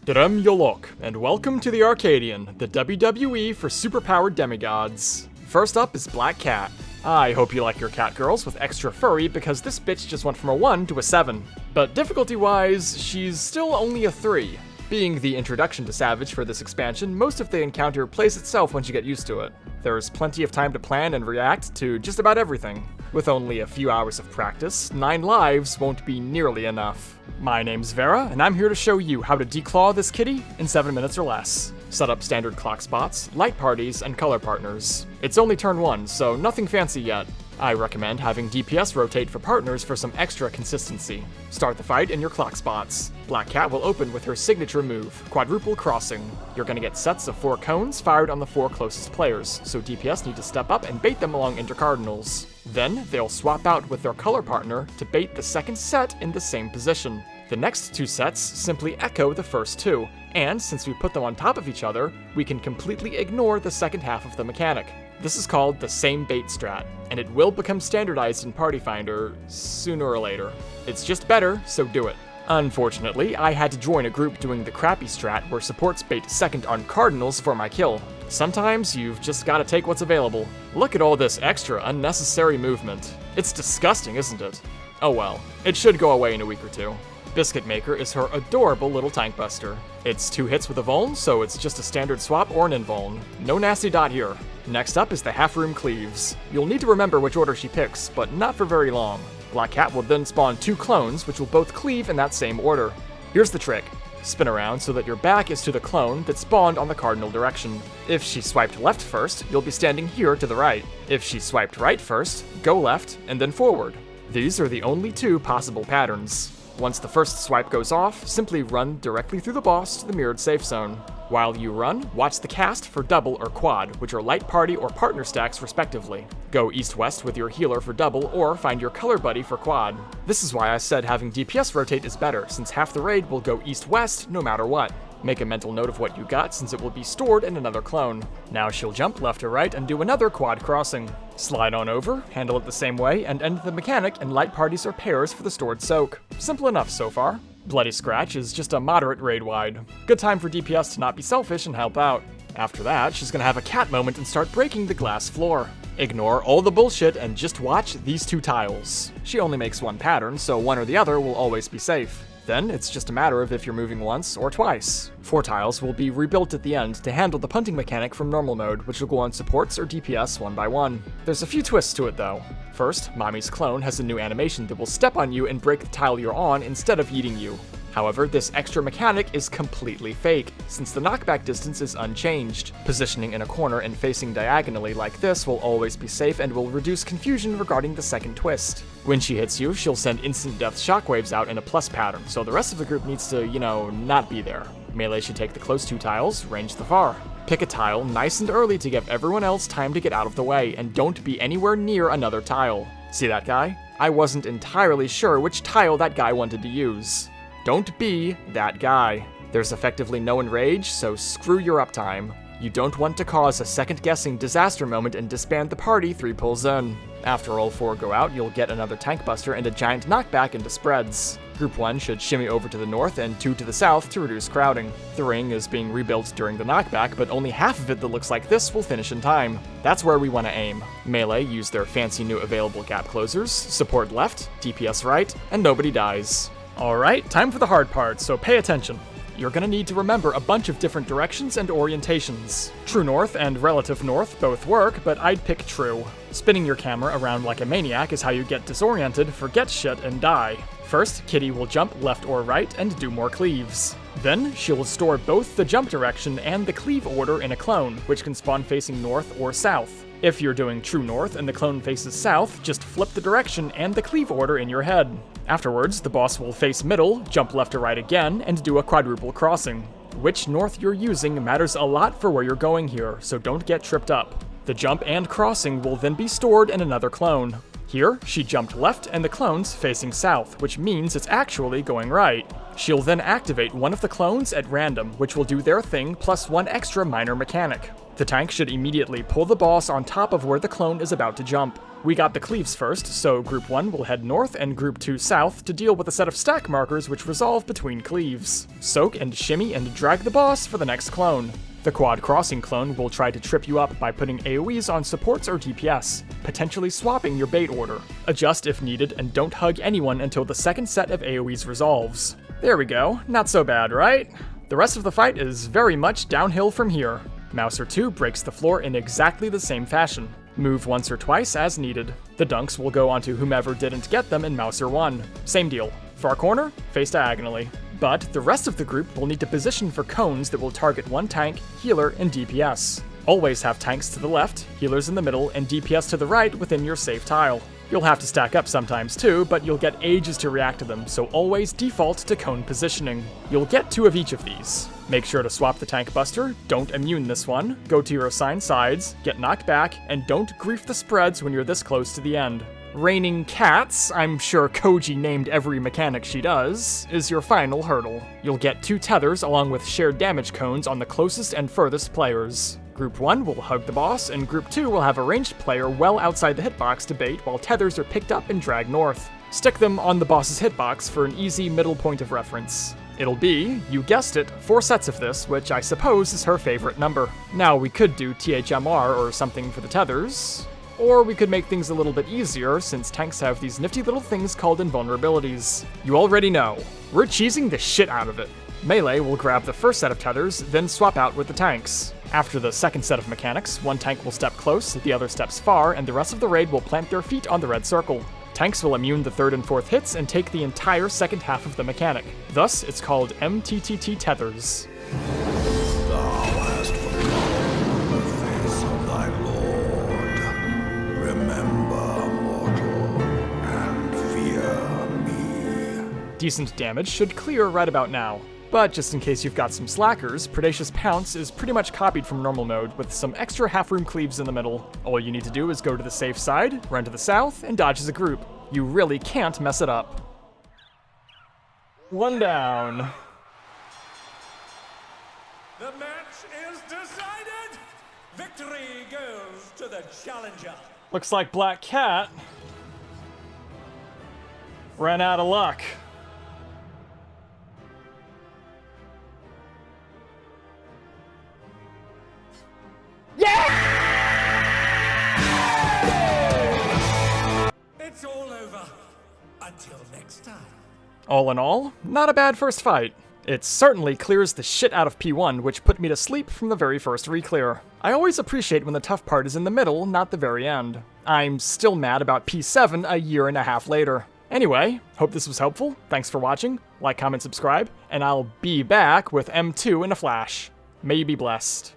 Drem Yolok, and welcome to the Arcadion, the WWE for superpowered demigods. First up is Black Cat. I hope you like your Catgirls with extra furry because this bitch just went from a 1 to a 7. But difficulty-wise, she's still only a 3. Being the introduction to Savage for this expansion, most of the encounter plays itself once you get used to it. There's plenty of time to plan and react to just about everything. With only a few hours of practice, 9 lives won't be nearly enough. My name's Vera, and I'm here to show you how to declaw this kitty in 7 minutes or less. Set up standard clock spots, light parties, and color partners. It's only turn 1, so nothing fancy yet. I recommend having DPS rotate for partners for some extra consistency. Start the fight in your clock spots. Black Cat will open with her signature move, quadruple crossing. You're gonna get sets of 4 cones fired on the 4 closest players, so DPS need to step up and bait them along intercardinals. Then, they'll swap out with their color partner to bait the second set in the same position. The next 2 sets simply echo the first 2, and since we put them on top of each other, we can completely ignore the second half of the mechanic. This is called the same bait strat, and it will become standardized in Party Finder sooner or later. It's just better, so do it. Unfortunately, I had to join a group doing the crappy strat where supports bait second on cardinals for my kill. Sometimes you've just gotta take what's available. Look at all this extra unnecessary movement. It's disgusting, isn't it? Oh well, it should go away in a week or 2. Biscuit Maker is her adorable little tank buster. It's 2 hits with a vuln, so it's just a standard swap or an invuln. No nasty dot here. Next up is the half-room cleaves. You'll need to remember which order she picks, but not for very long. Black Cat will then spawn 2 clones, which will both cleave in that same order. Here's the trick. Spin around so that your back is to the clone that spawned on the cardinal direction. If she swiped left first, you'll be standing here to the right. If she swiped right first, go left, and then forward. These are the only 2 possible patterns. Once the first swipe goes off, simply run directly through the boss to the mirrored safe zone. While you run, watch the cast for double or quad, which are light party or partner stacks respectively. Go east-west with your healer for double, or find your color buddy for quad. This is why I said having DPS rotate is better, since half the raid will go east-west no matter what. Make a mental note of what you got, since it will be stored in another clone. Now she'll jump left or right and do another quad crossing. Slide on over, handle it the same way, and end the mechanic in light parties or pairs for the stored soak. Simple enough so far. Bloody Scratch is just a moderate raid wide. Good time for DPS to not be selfish and help out. After that, she's gonna have a cat moment and start breaking the glass floor. Ignore all the bullshit and just watch these 2 tiles. She only makes 1 pattern, so one or the other will always be safe. Then, it's just a matter of if you're moving once or twice. 4 tiles will be rebuilt at the end to handle the punting mechanic from normal mode, which will go on supports or DPS one by one. There's a few twists to it though. First, Mommy's clone has a new animation that will step on you and break the tile you're on instead of eating you. However, this extra mechanic is completely fake, since the knockback distance is unchanged. Positioning in a corner and facing diagonally like this will always be safe and will reduce confusion regarding the second twist. When she hits you, she'll send instant death shockwaves out in a plus pattern, so the rest of the group needs to, not be there. Melee should take the close 2 tiles, range the far. Pick a tile nice and early to give everyone else time to get out of the way, and don't be anywhere near another tile. See that guy? I wasn't entirely sure which tile that guy wanted to use. Don't be that guy. There's effectively no enrage, so screw your uptime. You don't want to cause a second-guessing disaster moment and disband the party 3 pulls in. After all 4 go out, you'll get another tank buster and a giant knockback into spreads. Group 1 should shimmy over to the north and 2 to the south to reduce crowding. The ring is being rebuilt during the knockback, but only half of it that looks like this will finish in time. That's where we want to aim. Melee use their fancy new available gap closers, support left, DPS right, and nobody dies. Alright, time for the hard part, so pay attention. You're gonna need to remember a bunch of different directions and orientations. True north and relative north both work, but I'd pick true. Spinning your camera around like a maniac is how you get disoriented, forget shit, and die. First, Kitty will jump left or right and do more cleaves. Then, she'll store both the jump direction and the cleave order in a clone, which can spawn facing north or south. If you're doing true north and the clone faces south, just flip the direction and the cleave order in your head. Afterwards, the boss will face middle, jump left or right again, and do a quadruple crossing. Which north you're using matters a lot for where you're going here, so don't get tripped up. The jump and crossing will then be stored in another clone. Here, she jumped left and the clone's facing south, which means it's actually going right. She'll then activate one of the clones at random, which will do their thing plus 1 extra minor mechanic. The tank should immediately pull the boss on top of where the clone is about to jump. We got the cleaves first, so Group 1 will head north and Group 2 south to deal with a set of stack markers which resolve between cleaves. Soak and shimmy and drag the boss for the next clone. The quad crossing clone will try to trip you up by putting AoEs on supports or DPS, potentially swapping your bait order. Adjust if needed and don't hug anyone until the second set of AoEs resolves. There we go, not so bad, right? The rest of the fight is very much downhill from here. Mouser 2 breaks the floor in exactly the same fashion. Move once or twice as needed. The dunks will go onto whomever didn't get them in Mouser 1. Same deal. Far corner, face diagonally. But the rest of the group will need to position for cones that will target one tank, healer, and DPS. Always have tanks to the left, healers in the middle, and DPS to the right within your safe tile. You'll have to stack up sometimes too, but you'll get ages to react to them, so always default to cone positioning. You'll get 2 of each of these. Make sure to swap the tank buster, don't immune this one, go to your assigned sides, get knocked back, and don't grief the spreads when you're this close to the end. Raining Cats, I'm sure Koji named every mechanic she does, is your final hurdle. You'll get 2 tethers along with shared damage cones on the closest and furthest players. Group 1 will hug the boss, and Group 2 will have a ranged player well outside the hitbox to bait while tethers are picked up and dragged north. Stick them on the boss's hitbox for an easy middle point of reference. It'll be, you guessed it, 4 sets of this, which I suppose is her favorite number. Now we could do THMR or something for the tethers, or we could make things a little bit easier since tanks have these nifty little things called invulnerabilities. You already know. We're cheesing the shit out of it. Melee will grab the first set of tethers, then swap out with the tanks. After the second set of mechanics, one tank will step close, the other steps far, and the rest of the raid will plant their feet on the red circle. Tanks will immune the third and fourth hits and take the entire second half of the mechanic. Thus, it's called MTTT tethers. Thou hast forgotten the face of thy lord. Remember, mortal, and fear me. Decent damage should clear right about now. But just in case you've got some slackers, Predacious Pounce is pretty much copied from normal mode with some extra half-room cleaves in the middle. All you need to do is go to the safe side, run to the south, and dodge as a group. You really can't mess it up. 1 down. The match is decided! Victory goes to the challenger. Looks like Black Cat ran out of luck. It's all over. Until next time. All in all, not a bad first fight. It certainly clears the shit out of P1, which put me to sleep from the very first reclear. I always appreciate when the tough part is in the middle, not the very end. I'm still mad about P7 a year and a half later. Anyway, hope this was helpful. Thanks for watching. Like, comment, subscribe, and I'll be back with M2 in a flash. May you be blessed.